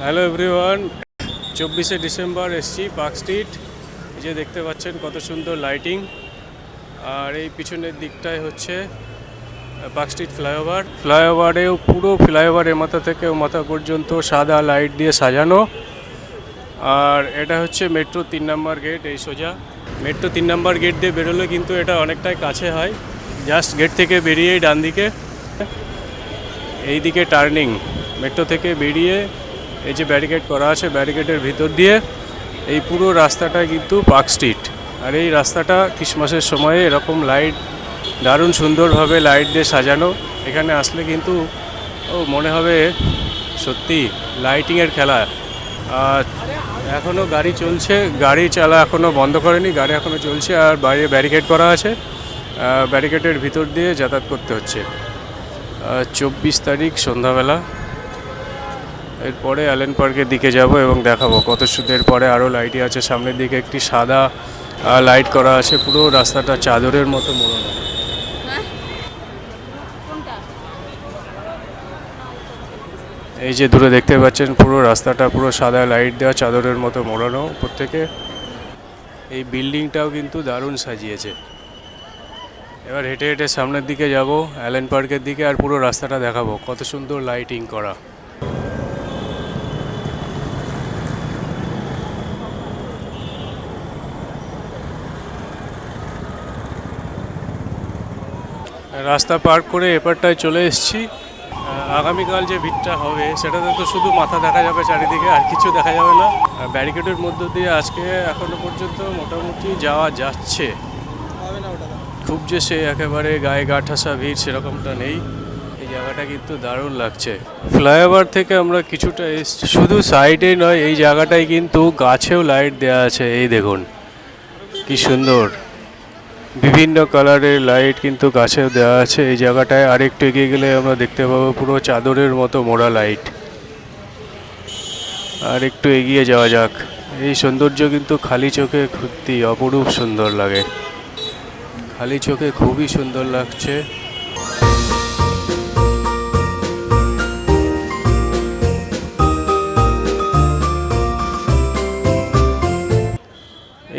Hello everyone, 24শে December এসছি park street. এই যে দেখতে পাচ্ছেন কত সুন্দর লাইটিং। আর এই পিছনের দিকটায় হচ্ছে পার্ক স্ট্রিট ফ্লাইওভারেও পুরো ফ্লাইওভারের মাথা থেকে মাথা পর্যন্ত সাদা লাইট দিয়ে সাজানো। আর এটা হচ্ছে মেট্রো 3 নম্বর গেট। এই সোজা মেট্রো 3 নম্বর গেট দিয়ে বেরোলে কিন্তু এটা অনেকটাই কাছে হয়। জাস্ট গেট থেকে বেরিয়েই ডান দিকে এই দিকে টার্নিং। মেট্রো থেকে বেরিয়ে এই যে ব্যারিকেড করা আছে, ব্যারিকেডের ভিতর দিয়ে এই পুরো রাস্তাটা কিন্তু পার্ক স্ট্রিট। আর এই রাস্তাটা ক্রিসমাসের সময়ে এরকম লাইট, দারুণ সুন্দরভাবে লাইট দিয়ে সাজানো। এখানে আসলে কিন্তু মনে হবে সত্যি লাইটিংয়ের খেলা। আর এখনও গাড়ি চলছে, গাড়ি চালা এখনও বন্ধ করেনি, গাড়ি এখনও চলছে। আর বাইরে ব্যারিকেড করা আছে, ব্যারিকেডের ভিতর দিয়ে যাতায়াত করতে হচ্ছে। 24 তারিখ সন্ধ্যাবেলা। এরপরে অ্যালেন পার্কের দিকে যাব এবং দেখাবো কত সুন্দর। পরে আরও লাইটই আছে, সামনের দিকে একটি সাদা লাইট করা আছে, পুরো রাস্তাটা চাদরের মতো মোড়ানো। এই যে দূরে দেখতে পাচ্ছেন পুরো রাস্তাটা পুরো সাদা লাইট দেওয়া, চাদরের মতো মোড়ানো উপর থেকে। এই বিল্ডিংটাও কিন্তু দারুণ সাজিয়েছে। এবার হেঁটে হেঁটে সামনের দিকে যাব অ্যালেন পার্কের দিকে, আর পুরো রাস্তাটা দেখাবো কত সুন্দর লাইটিং করা। রাস্তা পার করে এপারটায় চলে এসেছি। আগামীকাল যে ভিড়টা হবে সেটাতে তো শুধু মাথা দেখা যাবে চারিদিকে, আর কিছু দেখা যাবে না। ব্যারিকেডের মধ্য দিয়ে আজকে এখনো পর্যন্ত মোটামুটি যাওয়া যাচ্ছে। খুব যে সে একেবারে গায়ে গা ঠাসা ভিড় সেরকমটা নেই। এই জায়গাটা কিন্তু দারুণ লাগছে। ফ্লাইওভার থেকে আমরা কিছুটা এসছি, শুধু সাইডে নয়, এই জায়গাটায় কিন্তু গাছেও লাইট দেওয়া আছে। এই দেখুন কি সুন্দর, বিভিন্ন কালারের লাইট কিন্তু গাছেও দেওয়া আছে এই জায়গাটায়। আরেকটু এগিয়ে গেলে আমরা দেখতে পাবো পুরো চাদরের মতো মোড়া লাইট। আর একটু এগিয়ে যাওয়া যাক। এই সৌন্দর্য কিন্তু খালি চোখে সত্যি অপরূপ সুন্দর লাগে, খালি চোখে খুবই সুন্দর লাগছে।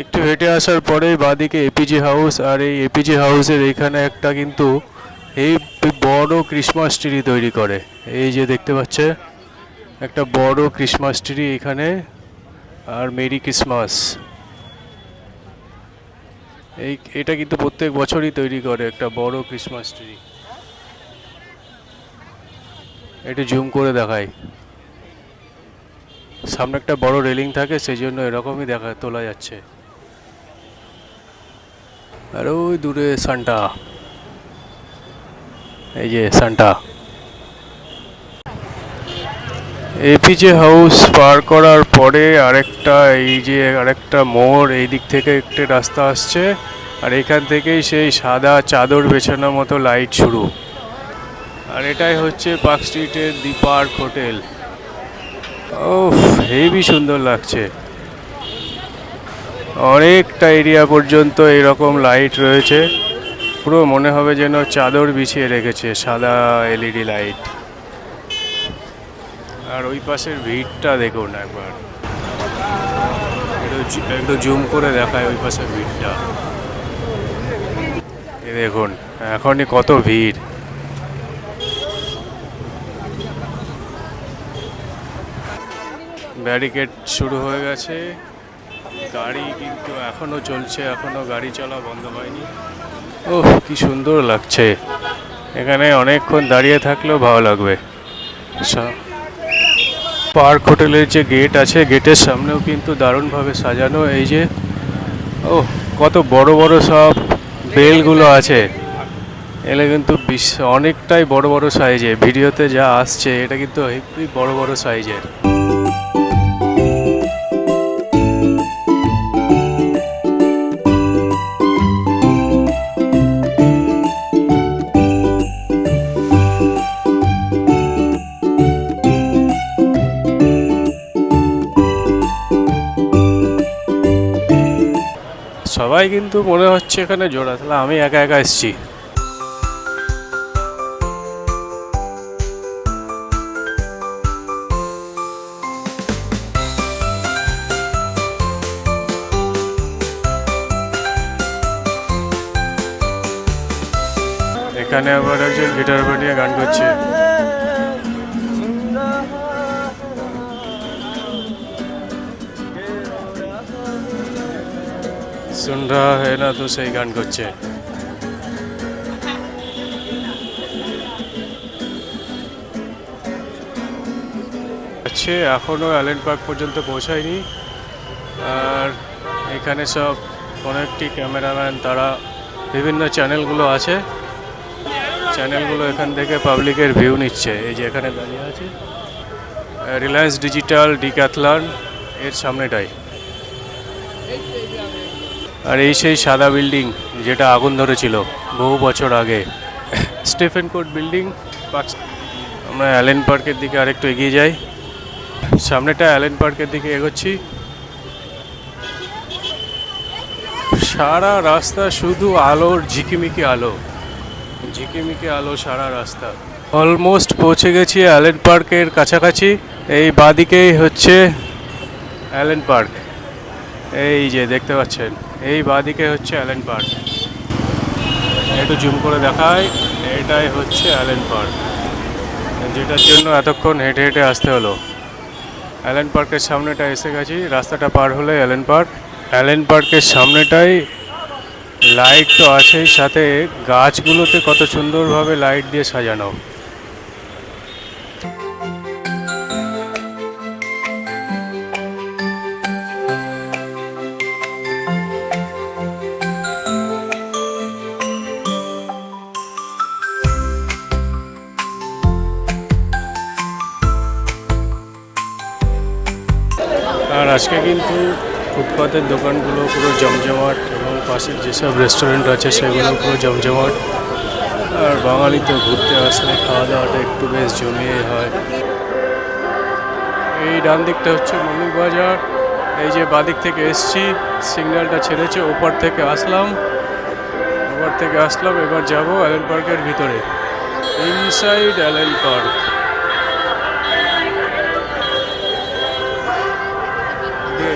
একটু হেঁটে আসার পরে বাঁদিকে এপিজে হাউস। আর এই এপিজে হাউসের এখানে একটা কিন্তু এই বড় ক্রিসমাস ট্রি তৈরি করে। এই যে দেখতে পাচ্ছে একটা বড় ক্রিসমাস ট্রি এখানে। আর মেরি ক্রিসমাস, এটা কিন্তু প্রত্যেক বছরই তৈরি করে একটা বড় ক্রিসমাস ট্রি। একটু জুম করে দেখায়, সামনে একটা বড় রেলিং থাকে, সেই জন্য এরকমই তোলা যাচ্ছে। আর ওই দূরে সান্টা, এই যে সান্টা। এপিজে হাউস পার করার পরে আরেকটা মোড়, এই দিক থেকে একটা রাস্তা আসছে। আর এখান থেকেই সেই সাদা চাদর বেছানোর মতো লাইট শুরু। আর এটাই হচ্ছে পার্ক স্ট্রিটের দি পার্ক হোটেল। ও হেবি সুন্দর লাগছে। অনেকটা এরিয়া পর্যন্ত এরকম লাইট রয়েছে, পুরো মনে হবে যেন চাদর বিছিয়ে রেখেছে, সাদা এলইডি লাইট। আর ওই পাশের ভিড়টা দেখুন একবার, একটু জুম করে দেখায় ওই পাশের ভিড়টা। দেখুন এখনই কত ভিড়। ব্যারিকেড শুরু হয়ে গেছে, গাড়ি কিন্তু এখনো চলছে, এখনো গাড়ি চলা বন্ধ হয়নি। ওহ কি সুন্দর লাগছে, এখানে অনেকক্ষণ দাঁড়িয়ে থাকলেও ভালো লাগবে। পার্ক হোটেলের যে গেট আছে, গেটের সামনেও কিন্তু দারুণভাবে সাজানো। এই যে কত বড় বড় সব বেলগুলো আছে, এগুলো কিন্তু অনেকটাই বড় বড় সাইজে। ভিডিওতে যা আসছে এটা কিন্তু হেবি বড় বড় সাইজের। সবাই কিন্তু মনে হচ্ছে এখানে জোড়া, তাহলে আমি একা একা এসেছি। এখানে আবার একজন গিটার বানিয়ে গান করছে। सुन रहा है ना तो সেই গান করছে। এখনো অ্যালেন পার্ক পর্যন্ত পৌঁছায়নি। আর এখানে সব অনেকটি ক্যামেরাম্যান, তারা বিভিন্ন চ্যানেলগুলো আছে, চ্যানেলগুলো এখান থেকে পাবলিকের ভিউ নিচ্ছে। এই যে এখানে দাঁড়িয়ে আছে রিলায়েন্স ডিজিটাল ডিক্যাথলন এর সামনেটাই। আর এই সেই সাদা বিল্ডিং যেটা আগুন ধরেছিল বহু বছর আগে, স্টিফেন কোর্ট বিল্ডিং। আমরা অ্যালেন পার্কের দিকে আরেকটু এগিয়ে যাই। সামনেটা অ্যালেন পার্কের দিকে এগোচ্ছি। সারা রাস্তা শুধু আলোর ঝিকিমিকি আলো, ঝিকিমিকি আলো সারা রাস্তা। অলমোস্ট পৌঁছে গেছি অ্যালেন পার্কের কাছাকাছি। এই বাদিকেই হচ্ছে অ্যালেন পার্ক। এই যে দেখতে পাচ্ছেন, এই বাদিকে হচ্ছে অ্যালেন পার্ক। একটু জুম করে দেখায়, এটাই হচ্ছে অ্যালেন পার্ক, যেটার জন্য এতক্ষণ হেঁটে হেঁটে আসতে হলো। অ্যালেন পার্কের সামনেটা এসে গেছি, রাস্তাটা পার হলে অ্যালেন পার্ক। অ্যালেন পার্কের সামনেটাই লাইট তো আছেই, সাথে গাছগুলোতে কত সুন্দরভাবে লাইট দিয়ে সাজানো। আর আজকে কিন্তু ফুটপাতের দোকানগুলো পুরো জমজমাট, এবং পাশের যেসব রেস্টুরেন্ট আছে সেগুলো পুরো জমজমাট। আর বাঙালি তো ঘুরতে আসলে খাওয়া দাওয়াটা একটু বেশ জমিয়ে হয়। এই ডান দিকটা হচ্ছে মল্লিক বাজার। এই যে বাদিক থেকে এসছি, সিগন্যালটা ছেড়েছে, ওপার থেকে আসলাম, এবার যাব অ্যালেন পার্কের ভিতরে, ইনসাইড অ্যালেন পার্ক।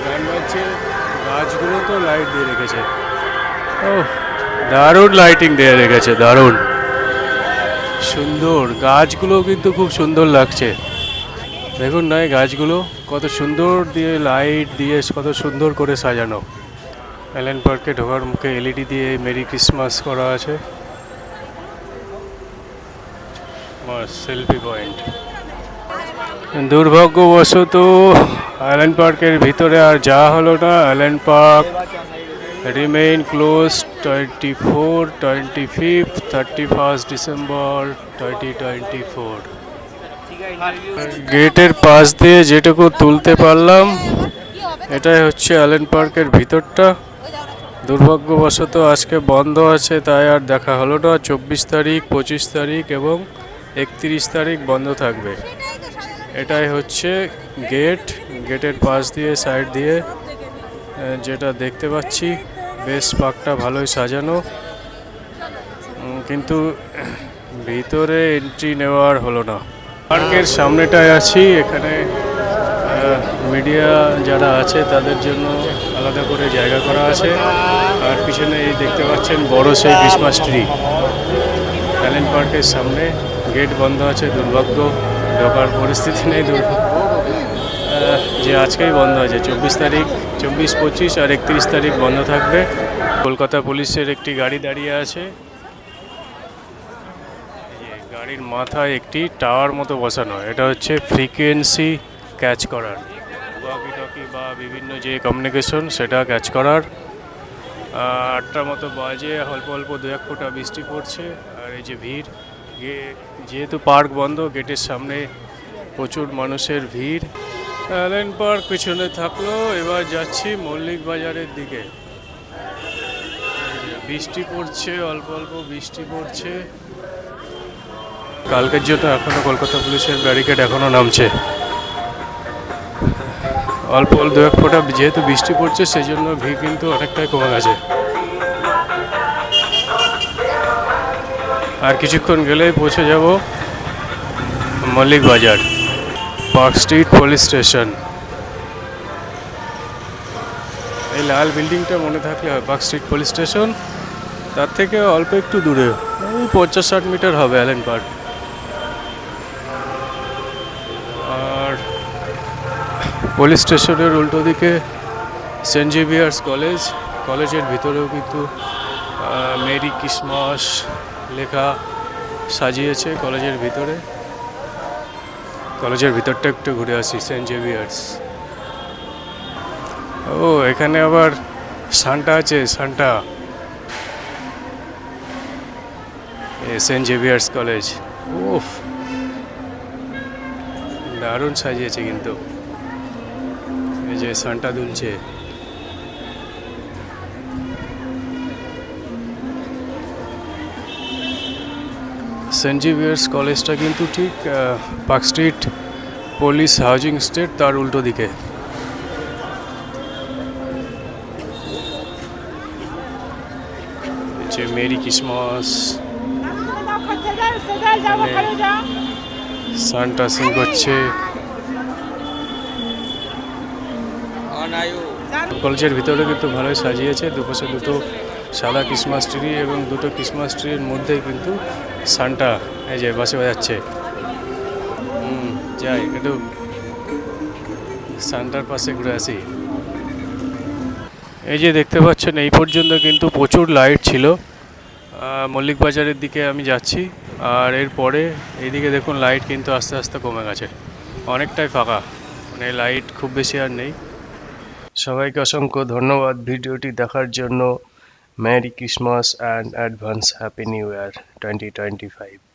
গান বাজছে, গাছগুলো তো লাইট দিয়ে রেখেছে। ও দারুণ লাইটিং দিয়ে রেখেছে, দারুণ সুন্দর। গাছগুলো কিন্তু খুব সুন্দর লাগছে, দেখুন না এই গাছগুলো কত সুন্দর দিয়ে লাইট দিয়ে কত সুন্দর করে সাজানো। অ্যালেন পার্কে ঢোকার মুখে এলইডি দিয়ে মেরি ক্রিসমাস করা আছে। Selfie point. দুর্ভাগ্যবশত অ্যালেন পার্কের ভিতরে আর যাওয়া হলো না। Allen Park remain close 24, 25, 31 December 2024। গেটের পাশ দিয়ে যেটুকু তুলতে পারলাম, এটাই হচ্ছে অ্যালেন পার্কের ভিতরটা। দুর্ভাগ্যবশত আজকে বন্ধ আছে, তাই আর দেখা হলো না। 24 তারিখ, 25 তারিখ এবং 31 তারিখ বন্ধ থাকবে। এটাই হচ্ছে গেটের পাশ দিয়ে, সাইড দিয়ে যেটা দেখতে পাচ্ছি। বেশ পার্কটা ভালোই সাজানো, কিন্তু ভিতরে এন্ট্রি নেওয়ার হলো না। পার্কের সামনেটায় আছি, এখানে মিডিয়া যারা আছে তাদের জন্য আলাদা করে জায়গা করা আছে। আর পিছনে এই দেখতে পাচ্ছেন বড় সেই ক্রিসমাস ট্রি। অ্যালেন পার্কের সামনে গেট বন্ধ আছে, দুর্ভাগ্য, ঢোকার পরিস্থিতি নেই। যে আজকেই বন্ধ আছে, 24 তারিখ, 24, 25 আর 31 তারিখ বন্ধ থাকবে। কলকাতা পুলিশের একটি গাড়ি দাঁড়িয়ে আছে, গাড়ির মাথায় একটি টাওয়ার মতো বসানো। এটা হচ্ছে ফ্রিকোয়েন্সি ক্যাচ করার, ওয়াকি টকি বা বিভিন্ন যে কমিউনিকেশন সেটা ক্যাচ করার। 8টার মতো বাজে, অল্প অল্প 2-1 ফোঁটা বৃষ্টি পড়ছে। আর এই যে ভিড়, যেহেতু পার্ক বন্ধ, গেটের সামনে প্রচুর মানুষের ভিড়। অ্যালেন পার্ক পিছনে থাকলো, এবার যাচ্ছি মল্লিক বাজারের দিকে। বৃষ্টি পড়ছে, অল্প অল্প বৃষ্টি পড়ছে। কালকের জন্য এখনো কলকাতা পুলিশের ব্যারিকেড এখনো নামছে। অল্প অল্প 2-1 ফোঁটা যেহেতু বৃষ্টি পড়ছে, সেই জন্য ভিড় কিন্তু অনেকটাই কমে গেছে। আর কিছুক্ষণ গেলেই পৌঁছে যাব মল্লিক বাজার, পার্ক স্ট্রিট পুলিশ স্টেশন। এই লাল বিল্ডিংটা মনে থাকলে হয় পার্ক স্ট্রিট পুলিশ স্টেশন। তার থেকে অল্প একটু দূরে, ওই 50-60 মিটার হবে অ্যালেন পার্ক। আর পুলিশ স্টেশনের উল্টো দিকে সেন্ট জেভিয়ার্স কলেজ। কলেজের ভিতরেও কিন্তু মেরি ক্রিসমাস লেখা সাজিয়েছে কলেজের ভিতরে। কলেজের ভিতরটা একটু ঘুরে আসি, সেন্ট জেভিয়ার্স। ও, এখানে আবার সান্টা আছে, সান্টা। সেন্ট জেভিয়ার্স কলেজ, ওফ, দারুণ সাজিয়েছে কিন্তু। এই যে সান্টা দুলছে। সেন্ট জেভিয়ার্স কলেজটা কিন্তু ঠিক park street police housing state তার উল্টো দিকে। যে মেরি ক্রিসমাস, সান্টা সিং করছে। কলেজের ভিতরে কিন্তু ভালোই সাজিয়েছে, দুপাশে দুটো সাদা ক্রিসমাস ট্রি এবং দুটো ক্রিসমাস ট্রির মধ্যে কিন্তু সান্টা এই যে বাসে বাজাচ্ছে। যাই একটু সান্টার পাশে ঘুরে আসি। এই যে দেখতে পাচ্ছেন, এই পর্যন্ত কিন্তু প্রচুর লাইট ছিল। মল্লিক বাজারের দিকে আমি যাচ্ছি, আর এরপরে এইদিকে দেখুন লাইট কিন্তু আস্তে আস্তে কমে গেছে, অনেকটাই ফাঁকা, মানে লাইট খুব বেশি আর নেই। সবাইকে অসংখ্য ধন্যবাদ ভিডিওটি দেখার জন্য। Merry Christmas and advance happy new year 2025।